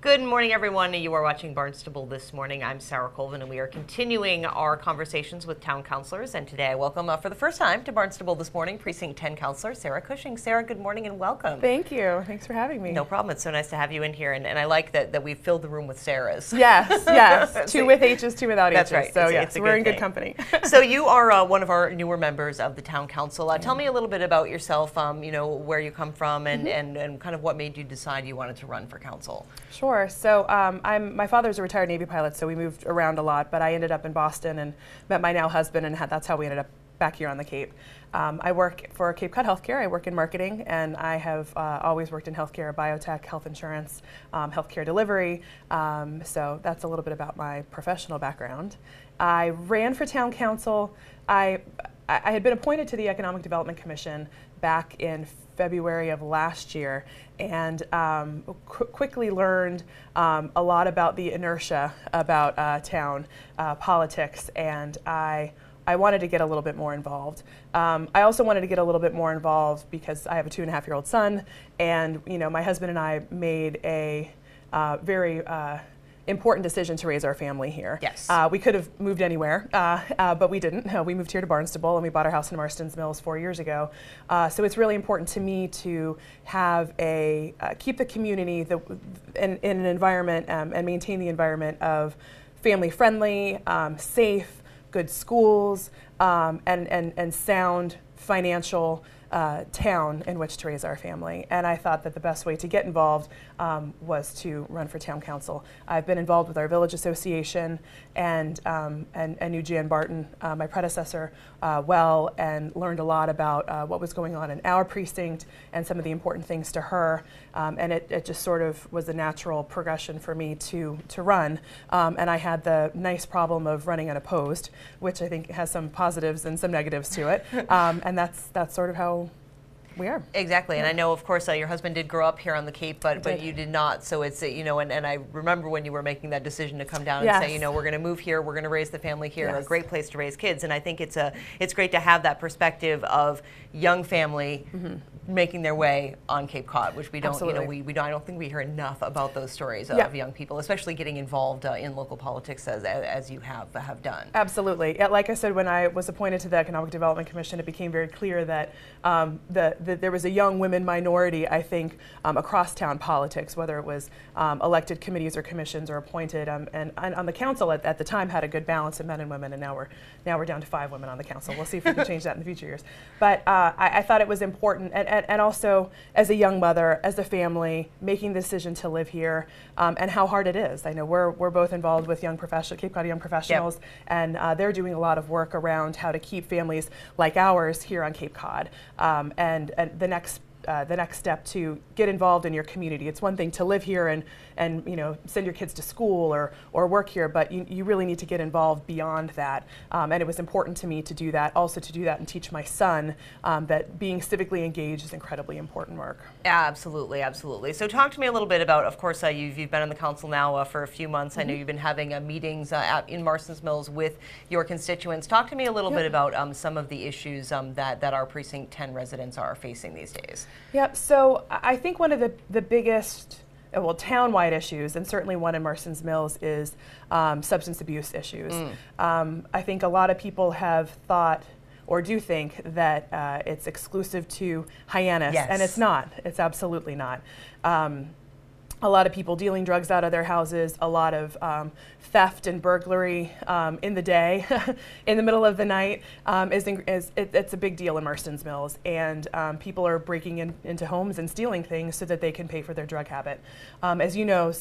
Good morning, everyone. You are watching Barnstable This Morning. I'm Sarah Colvin, and we are continuing our conversations with town councilors. And today I welcome, for the first time to Barnstable This Morning, Precinct 10 Councilor Sara Cushing. Sarah, good morning and welcome. Thank you. Thanks for having me. No problem. It's so nice to have you in here. And I like that we've filled the room with Sarahs. Yes, yes. Two with H's, two without H's. That's right. So yes, we're in good company. So you are one of our newer members of the town council. Tell me a little bit about yourself, where you come from and kind of what made you decide you wanted to run for council. Sure. So my father's a retired Navy pilot, so we moved around a lot, but I ended up in Boston and met my now husband, and that's how we ended up back here on the Cape. I work for Cape Cod Healthcare. I work in marketing, and I have always worked in healthcare, biotech, health insurance, healthcare delivery. So that's a little bit about my professional background. I ran for town council. I had been appointed to the Economic Development Commission back in February of last year, and quickly learned a lot about the inertia about town politics, and I wanted to get a little bit more involved. I also wanted to get a little bit more involved because I have a 2.5-year-old son, and my husband and I made a very important decision to raise our family here. Yes. We could have moved anywhere, but we didn't. No, we moved here to Barnstable, and we bought our house in Marston's Mills 4 years ago. So it's really important to me to have keep the community in an environment and maintain the environment of family-friendly, safe, good schools, and sound financial town in which to raise our family. And I thought that the best way to get involved was to run for town council. I've been involved with our village association and knew Jan Barton, my predecessor, well, and learned a lot about what was going on in our precinct and some of the important things to her. And it just sort of was a natural progression for me to run. And I had the nice problem of running unopposed, which I think has some positives and some negatives to it. And that's sort of how we are. Exactly, and I know, of course, your husband did grow up here on the Cape, but you did not. So it's and I remember when you were making that decision to come down and say, we're going to move here, we're going to raise the family here, a great place to raise kids. And I think it's great to have that perspective of young family making their way on Cape Cod, which we don't, I don't think we hear enough about those stories of young people, especially getting involved in local politics as you have done. Absolutely. Like I said, when I was appointed to the Economic Development Commission, it became very clear that there was a young women minority, I think, across town politics, whether it was elected committees or commissions or appointed, and on the council at the time had a good balance of men and women, and now we're down to 5 women on the council. We'll see if we can change that in the future years. But I thought it was important, and also as a young mother, as a family, making the decision to live here, and how hard it is. I know we're both involved with Cape Cod Young Professionals, and they're doing a lot of work around how to keep families like ours here on Cape Cod, and the next step to get involved in your community. It's one thing to live here and send your kids to school or work here, but you really need to get involved beyond that. And it was important to me to do that, also to do that and teach my son that being civically engaged is incredibly important work. Absolutely, absolutely. So talk to me a little bit about, of course, you've been on the council now for a few months. I know you've been having meetings in Marston's Mills with your constituents. Talk to me a little bit about some of the issues that our Precinct 10 residents are facing these days. Yep, so I think one of the biggest, town-wide issues, and certainly one in Marston's Mills, is substance abuse issues. I think a lot of people have thought or do think that it's exclusive to Hyannis, and it's not. It's absolutely not. A lot of people dealing drugs out of their houses, a lot of theft and burglary in the day, in the middle of the night. It's a big deal in Marston's Mills, and people are breaking into homes and stealing things so that they can pay for their drug habit. As you know,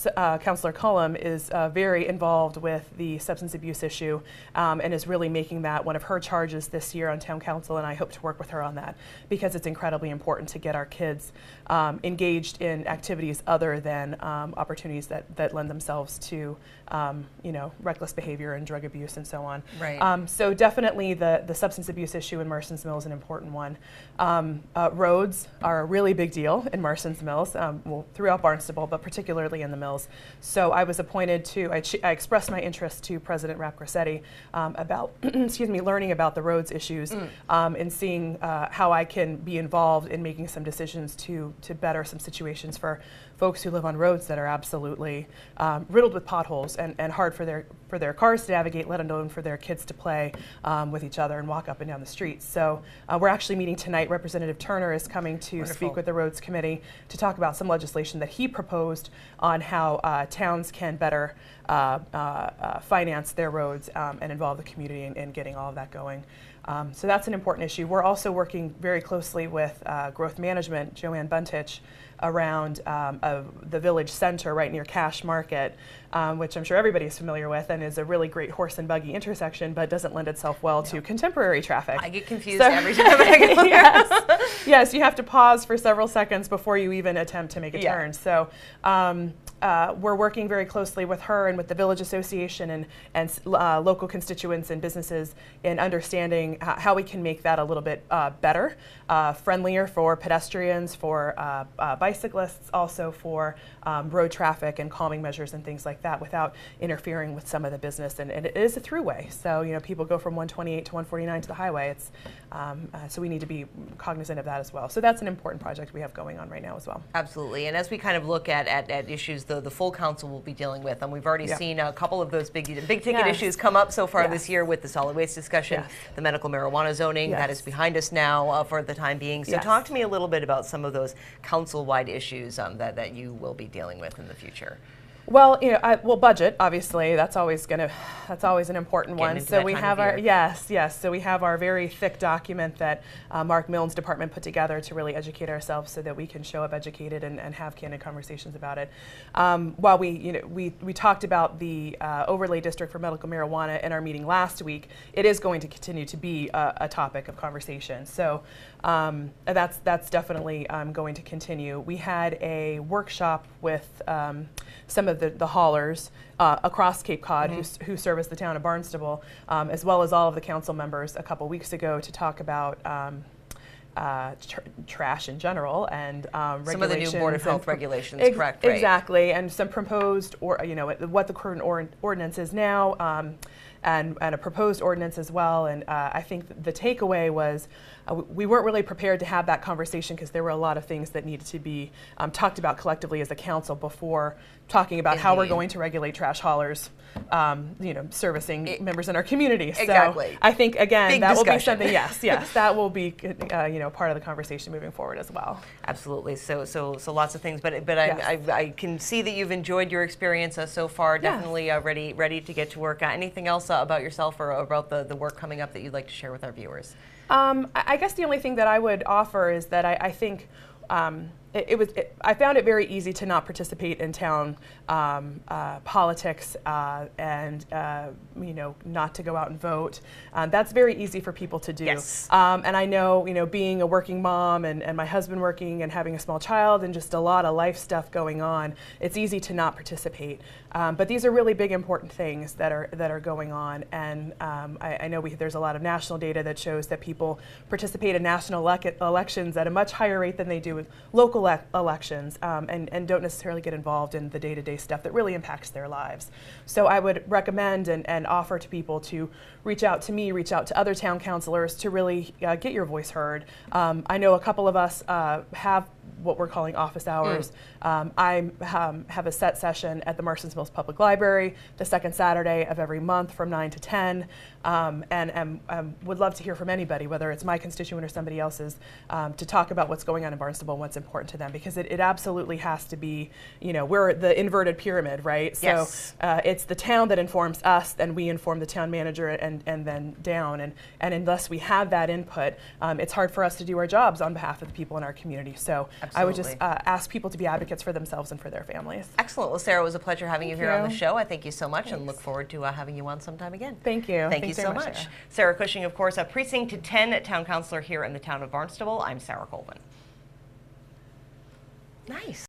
Councilor Cullum is very involved with the substance abuse issue and is really making that one of her charges this year on town council, and I hope to work with her on that because it's incredibly important to get our kids engaged in activities other than opportunities that lend themselves to reckless behavior and drug abuse and so on. Right. So definitely the substance abuse issue in Marston's Mills is an important one. Roads are a really big deal in Marston's Mills, throughout Barnstable, but particularly in the Mills. So I was appointed to, I expressed my interest to President Grassetti about, learning about the roads issues and seeing how I can be involved in making some decisions to better some situations for folks who live on roads that are absolutely riddled with potholes and hard for their cars to navigate, let alone for their kids to play with each other and walk up and down the streets. So we're actually meeting tonight. Representative Turner is coming to speak with the Roads Committee to talk about some legislation that he proposed on how towns can better finance their roads and involve the community in getting all of that going. So that's an important issue. We're also working very closely with Growth Management, Joanne Buntich, around the village center right near Cash Market, which I'm sure everybody's familiar with and is a really great horse and buggy intersection, but doesn't lend itself well to contemporary traffic. I get confused every time I go there. Yes, you have to pause for several seconds before you even attempt to make a turn. So we're working very closely with her and with the Village Association and local constituents and businesses in understanding how we can make that a little bit better, friendlier for pedestrians, for bicyclists, also for road traffic and calming measures and things like that without interfering with some of the business. And it is a throughway, so people go from 128 to 149 to the highway. It's so we need to be cognizant of that as well. So that's an important project we have going on right now as well. Absolutely. And as we kind of look at issues the full council will be dealing with, and we've already seen a couple of those big ticket issues come up so far this year with the solid waste discussion, the medical marijuana zoning that is behind us now for the time being. So talk to me a little bit about some of those council-wide issues that you will be dealing with in the future. Well, budget, obviously, that's always an important one. So we have our so we have our very thick document that Mark Milne's department put together to really educate ourselves so that we can show up educated and have candid conversations about it. While we talked about the overlay district for medical marijuana in our meeting last week, it is going to continue to be a topic of conversation. So that's definitely going to continue. We had a workshop with some of the haulers across Cape Cod who service the town of Barnstable, as well as all of the council members a couple weeks ago to talk about trash in general and regulations. Some of the new Board of Health regulations, correct? Right? Exactly, and some proposed, or what the current ordinance is now, and a proposed ordinance as well. And I think the takeaway was we weren't really prepared to have that conversation because there were a lot of things that needed to be talked about collectively as a council before talking about how we're going to regulate trash haulers, servicing members in our community. Exactly. So I think, again, Big that discussion. will be something, yes, that will be, part of the conversation moving forward as well. Absolutely. So lots of things, but I can see that you've enjoyed your experience so far. Definitely ready to get to work. Anything else about yourself or about the work coming up that you'd like to share with our viewers? I guess the only thing that I would offer is that I think I found it very easy to not participate in town politics and not to go out and vote. That's very easy for people to do. Yes. And I know being a working mom and my husband working and having a small child and just a lot of life stuff going on, it's easy to not participate. But these are really big important things that are going on, and I know there's a lot of national data that shows that people participate in national elections at a much higher rate than they do with local elections, and don't necessarily get involved in the day-to-day stuff that really impacts their lives. So I would recommend and offer to people to reach out to me, reach out to other town councilors to really get your voice heard. I know a couple of us have what we're calling office hours. I have a set session at the Marston's Mills Public Library the second Saturday of every month from 9 to 10, and would love to hear from anybody, whether it's my constituent or somebody else's, to talk about what's going on in Barnstable and what's important to them, because it absolutely has to be, we're the inverted pyramid, right? Yes. So it's the town that informs us, and we inform the town manager, and then down, and unless we have that input, it's hard for us to do our jobs on behalf of the people in our community. So Absolutely. I would just ask people to be advocates for themselves and for their families. Excellent. Well, Sarah, it was a pleasure having you here on the show. I thank you so much. Thanks. And look forward to having you on sometime again. Thank you. Thank you so much. Sarah Cushing, of course, a Precinct 10 Town Councilor here in the town of Barnstable. I'm Sarah Colvin. Nice.